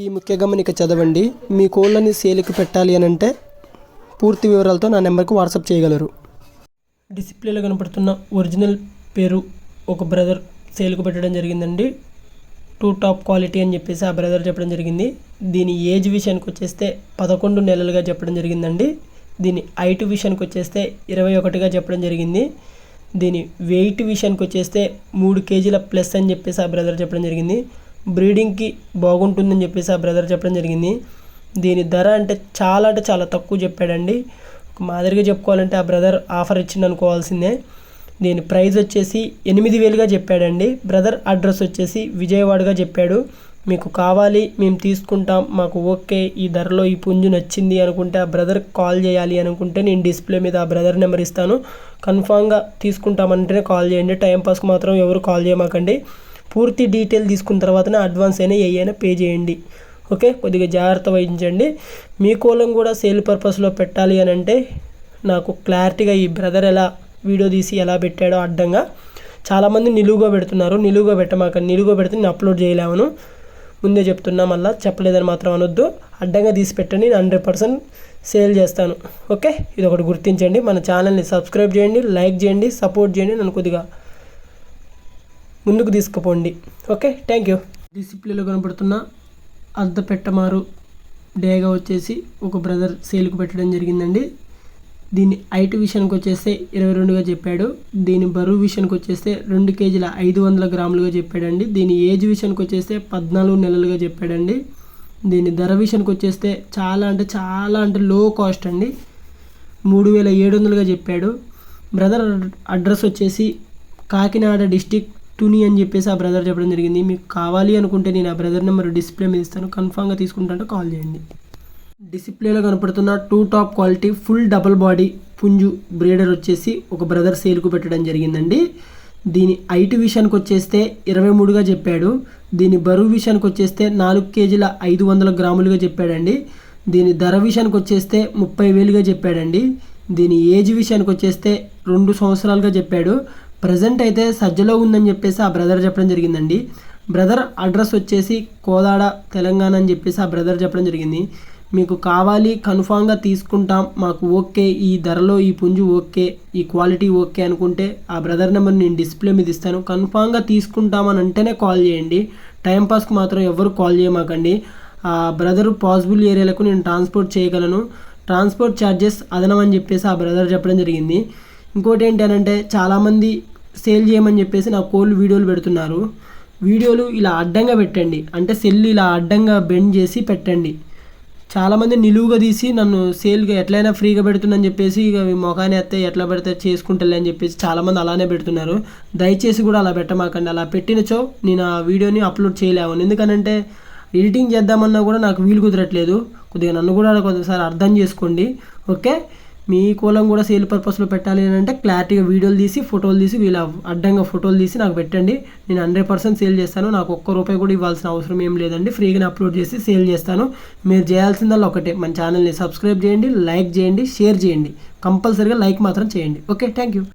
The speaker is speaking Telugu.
ఈ ముఖ్య గమనిక చదవండి. మీ కోళ్ళని సేల్కి పెట్టాలి అని అంటే పూర్తి వివరాలతో నా నెంబర్కి వాట్సాప్ చేయగలరు. డిస్ప్లేలో కనపడుతున్న ఒరిజినల్ పేరు ఒక బ్రదర్ సేల్కి పెట్టడం జరిగిందండి. 2 టాప్ క్వాలిటీ అని చెప్పేసి ఆ బ్రదర్ చెప్పడం జరిగింది. దీని ఏజ్ విషయానికి వచ్చేస్తే 11 నెలలుగా చెప్పడం జరిగిందండి. దీని హైట్ విషయానికి వచ్చేస్తే 21గా చెప్పడం జరిగింది. దీని వెయిట్ విషయానికి వచ్చేస్తే 3 కేజీల ప్లస్ అని చెప్పేసి ఆ బ్రదర్ చెప్పడం జరిగింది. బ్రీడింగ్కి బాగుంటుందని చెప్పేసి ఆ బ్రదర్ చెప్పడం జరిగింది. దీని ధర అంటే చాలా తక్కువ చెప్పాడండి. ఒక మాదిరిగా చెప్పుకోవాలంటే ఆ బ్రదర్ ఆఫర్ ఇచ్చింది అనుకోవాల్సిందే. దీని ప్రైస్ వచ్చేసి 8,000గా చెప్పాడండి. బ్రదర్ అడ్రస్ వచ్చేసి విజయవాడగా చెప్పాడు. మీకు కావాలి, మేము తీసుకుంటాం, మాకు ఓకే, ఈ ధరలో ఈ పుంజు నచ్చింది అనుకుంటే ఆ బ్రదర్కి కాల్ చేయాలి అనుకుంటే నేను డిస్ప్లే మీద ఆ బ్రదర్ నెంబర్ ఇస్తాను. కన్ఫామ్గా తీసుకుంటామంటేనే కాల్ చేయండి. టైంపాస్కి మాత్రం ఎవరు కాల్ చేయమాకండి. పూర్తి డీటెయిల్ తీసుకున్న తర్వాతనే అడ్వాన్స్ అయినా పే చేయండి. ఓకే, కొద్దిగా జాగ్రత్త వహించండి. మీ కోలం కూడా సేల్ పర్పస్లో పెట్టాలి అని అంటే నాకు క్లారిటీగా ఈ బ్రదర్ ఎలా వీడియో తీసి ఎలా పెట్టాడో అడ్డంగా చాలామంది నిలువుగా పెడుతున్నారు. నిలువుగా పెట్టమాకండి. నిలువుగా పెడితే నేను అప్లోడ్ చేయలేను. ముందే చెప్తున్నా, మళ్ళీ చెప్పలేదని మాత్రం అనొద్దు. అడ్డంగా తీసి పెట్టండి, నేను 100% సేల్ చేస్తాను. ఓకే, ఇది ఒకటి గుర్తించండి. మన ఛానల్ని సబ్స్క్రైబ్ చేయండి, లైక్ చేయండి, సపోర్ట్ చేయండి. నన్ను కొద్దిగా ముందుకు తీసుకుపోండి. Okay, thank you. డిసిప్లిన్లో కనపడుతున్న అర్ధపెట్టమారు డేగా వచ్చేసి ఒక బ్రదర్ సేల్కి పెట్టడం జరిగిందండి. దీని హైట్ విషయానికి వచ్చేస్తే 22గా చెప్పాడు. దీని బరువు విషయానికి వచ్చేస్తే 2 కేజీల 500 గ్రాములుగా చెప్పాడండి. దీని ఏజ్ విషయానికి వచ్చేస్తే 14 నెలలుగా చెప్పాడండి. దీని ధర విషయానికి వచ్చేస్తే చాలా అంటే లో కాస్ట్ అండి. 3,700గా చెప్పాడు. బ్రదర్ అడ్రస్ వచ్చేసి కాకినాడ డిస్టిక్ తుని అని చెప్పేసి ఆ బ్రదర్ చెప్పడం జరిగింది. మీకు కావాలి అనుకుంటే నేను ఆ బ్రదర్ నెంబర్ డిస్ప్లే మీద ఇస్తాను. కన్ఫామ్గా తీసుకుంటే కాల్ చేయండి. డిస్ప్లేలో కనపడుతున్న 2 top quality full double body పుంజు బ్రీడర్ వచ్చేసి ఒక బ్రదర్ సేల్కు పెట్టడం జరిగిందండి. దీని హైట్ విషయానికి వచ్చేస్తే 23గా చెప్పాడు. దీని బరువు విషయానికి వచ్చేస్తే 4 కేజీల 500 గ్రాములుగా చెప్పాడండి. దీని ధర విషయానికి వచ్చేస్తే 30,000గా చెప్పాడండి. దీని ఏజ్ విషయానికి వచ్చేస్తే 2 సంవత్సరాలుగా చెప్పాడు. ప్రజెంట్ అయితే సజ్జలో ఉందని చెప్పేసి ఆ బ్రదర్ చెప్పడం జరిగిందండి. బ్రదర్ అడ్రస్ వచ్చేసి కోదాడ తెలంగాణ అని చెప్పేసి ఆ బ్రదర్ చెప్పడం జరిగింది. మీకు కావాలి, కన్ఫామ్గా తీసుకుంటాం, మాకు ఓకే, ఈ ధరలో ఈ పుంజు ఓకే, ఈ క్వాలిటీ ఓకే అనుకుంటే ఆ బ్రదర్ నెంబర్ నేను డిస్ప్లే మీద ఇస్తాను. కన్ఫామ్గా తీసుకుంటామని అంటేనే కాల్ చేయండి. టైంపాస్కి మాత్రం ఎవరు కాల్ చేయమాకండి. ఆ బ్రదరు పాసిబుల్ ఏరియాలకు నేను ట్రాన్స్పోర్ట్ చేయగలను. ట్రాన్స్పోర్ట్ ఛార్జెస్ అదనం అని చెప్పేసి ఆ బ్రదర్ చెప్పడం జరిగింది. ఇంకోటి ఏంటి అని అంటే చాలామంది సేల్ చేయమని చెప్పేసి నా కోళ్ళు వీడియోలు పెడుతున్నారు. వీడియోలు ఇలా అడ్డంగా పెట్టండి, అంటే సెల్ ఇలా అడ్డంగా బెండ్ చేసి పెట్టండి. చాలామంది నిలువుగా తీసి నన్ను సేల్గా ఎట్లయినా ఫ్రీగా పెడుతుందని చెప్పేసి ఇక మొఖాన్ని ఎత్తే ఎట్లా పెడితే చేసుకుంటలే అని చెప్పేసి చాలామంది అలానే పెడుతున్నారు. దయచేసి కూడా అలా పెట్టమాకండి. అలా పెట్టినచో నేను ఆ వీడియోని అప్లోడ్ చేయలేము. ఎందుకనంటే ఎడిటింగ్ చేద్దామన్నా కూడా నాకు వీలు కుదరట్లేదు. కొద్దిగా నన్ను కూడా కొంతసారి అర్థం చేసుకోండి. ఓకే, మీ కోలం కూడా సేల్ పర్పస్లో పెట్టాలి అని అంటే క్లారిటీగా వీడియోలు తీసి ఫోటోలు తీసి వీళ్ళ అడ్డంగా ఫోటోలు తీసి నాకు పెట్టండి. నేను 100% సేల్ చేస్తాను. నాకు ₹1 కూడా ఇవ్వాల్సిన అవసరం ఏం లేదండి. ఫ్రీగానే అప్లోడ్ చేసి సేల్ చేస్తాను. మీరు చేయాల్సిందల్లా ఒకటే, మన ఛానల్ని సబ్స్క్రైబ్ చేయండి, లైక్ చేయండి, షేర్ చేయండి. కంపల్సరీగా లైక్ మాత్రం చేయండి. Okay, thank you.